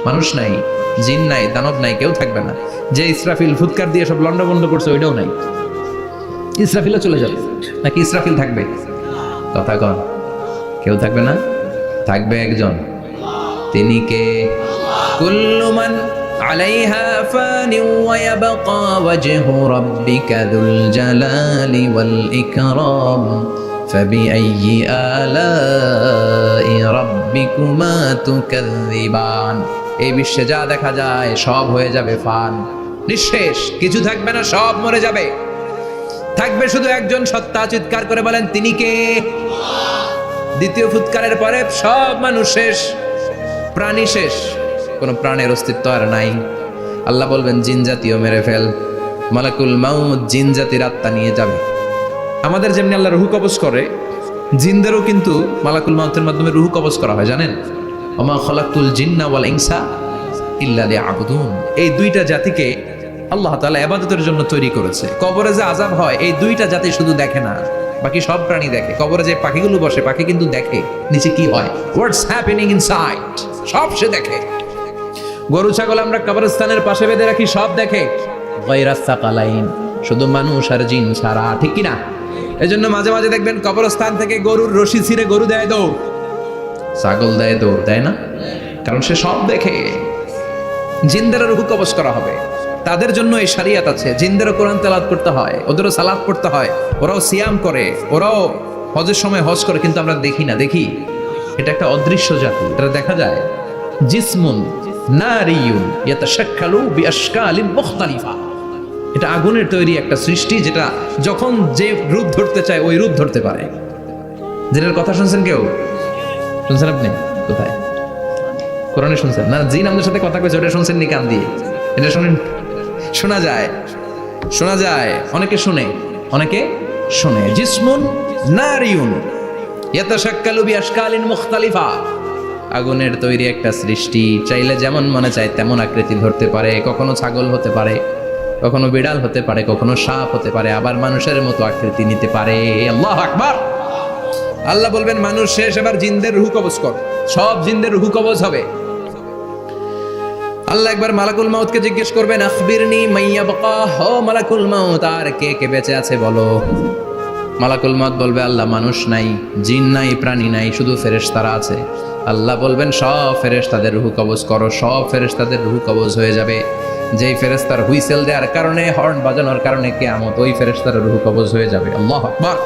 মানুষ নাই, জিন নাই, দানব নাই, কেউ থাকবে না। যে ইসরাফিল ফুৎকার দিয়ে সব লন্ডভন্ড করছে ওইটাও নাই। ইসরাফিলও চলে যাবে নাকি ইসরাফিল থাকবে? কথা কন, কেউ থাকবে না, থাকবে একজন। তিনি কে? কুল্লু মান আলাইহা ফানি ওয়া ইয়াবকা ওয়াজহু রাব্বিকা যুল জালালি ওয়াল ইকরাম ফাবিআইয়ি আলাই রাব্বিকুমা তুকাযযিবান। এই বিশ্বে যা দেখা যায় সব হয়ে যাবে ফান, নিঃশেষ, কিছু থাকবে না, সব মরে যাবে। থাকবে শুধু একজন সত্তা। চিৎকার করে বলেন, তিনি কে? দ্বিতীয় ফুৎকারের পরে সব মানুষ শেষ, প্রাণী শেষ, কোনো প্রাণের অস্তিত্ব আর নাই। আল্লাহ বলবেন, জিন জাতীয় মেরে ফেল। মালাকুল মাউত জিন জাতির আত্মা নিয়ে যাবে। আমাদের যেমনি আল্লাহ রুহু কবজ করে, জিনদেরও কিন্তু মালাকুল মাউতের মাধ্যমে রুহু কবজ করা হয়, জানেন? ওমা খলাকতুল জিন্না ওয়াল ইনসা ইল্লা লিয়াবুদুন। এই দুইটা জাতিকে আল্লাহ তাআলা ইবাদতের জন্য তৈরি করেছে। কবরে যে আযাব হয়, এই দুইটা জাতি শুধু দেখে না, বাকি সব প্রাণী দেখে। কবরে যে পাখিগুলো বসে, পাখি কিন্তু দেখে নিচে কি হয়, হোয়াটস হ্যাপেনিং ইনসাইড, সব সে দেখে। গরু ছাগল আমরা কবরস্থানের পাশে বেঁধে রাখি, সব দেখে। গায়রাস সাকালাইন, শুধু মানুষ আর জিন ছাড়া, ঠিক কি না? এজন্য মাঝে মাঝে দেখবেন কবরস্থান থেকে গরুর রশি ছিঁড়ে গরু দেয় দৌড়, ছাগল দেয় দৌড়, দেয় না? কারণ সে সব দেখে। জিনদের রূহ কবজ করা হবে, তাদের জন্য এই শরিয়ত আছে। জিনদেরও কোরআন তেলাওয়াত করতে হয়, ওদেরও সালাত পড়তে হয়, ওরাও সিয়াম করে, ওরাও হজের সময় হজ করে, কিন্তু আমরা দেখি না। দেখি, এটা একটা অদৃশ্য জাতি, এটা দেখা যায়। জিসমুন নারিয়ুন ইয়াতাশাক্কালু বিআশকালিন মুখতালিফা। এটা আগুনের তৈরি একটা সৃষ্টি, যেটা যখন যে রূপ ধরতে চায় ওই রূপ ধরতে পারে। জিনের কথা শুনছেন কেউ? শুনছেন আপনি? কোথায়? কোরআনে শুনছেন না? জিন আমাদের সাথে কথা কইছে, ওটা শুনছেন নি কান দিয়ে? এটা শুনেন, শোনা যায়, শোনা যায়। অনেকে শুনে, অনেকে শুনে। জিসমুন নারিয়ুন ইয়াতাশাক্কালু বিআশকালিন মুখতালিফা। আগুনের তৈরি একটা সৃষ্টি, চাইলে যেমন মনে চায় তেমন আকৃতি ধরতে পারে। কখনো ছাগল হতে পারে, কখনো বিড়াল হতে পারে, কখনো সাপ হতে পারে, আবার মানুষের মতো আকৃতি নিতে পারে। আল্লাহু আকবার। আল্লাহ বলবেন, মানুষ শেষ, এবার জিনদের রূহ কবজ কর। সব জিনদের রূহ কবজ হবে। আল্লাহ একবার মালাকুল মাউতকে জিজ্ঞেস করবেন, আখবিরনি মাইয়াবকা, হো মালাকুল মাউত, আর কে কে বেঁচে আছে বলো। মালাকুল মাউত বলবে, আল্লাহ মানুষ নাই, জিন নাই, প্রাণী নাই, শুধু ফেরেশতারা আছে। আল্লাহ বলবেন, সব ফেরেশতাদের রূহ কবজ করো। সব ফেরেশতাদের রূহ কবজ হয়ে যাবে। যেই ফেরেশতার হুইসেল দেওয়ার কারণে, হর্ন বাজানোর কারণে কিয়ামত, ওই ফেরেশতার রূহ কবজ হয়ে যাবে। আল্লাহু আকবার।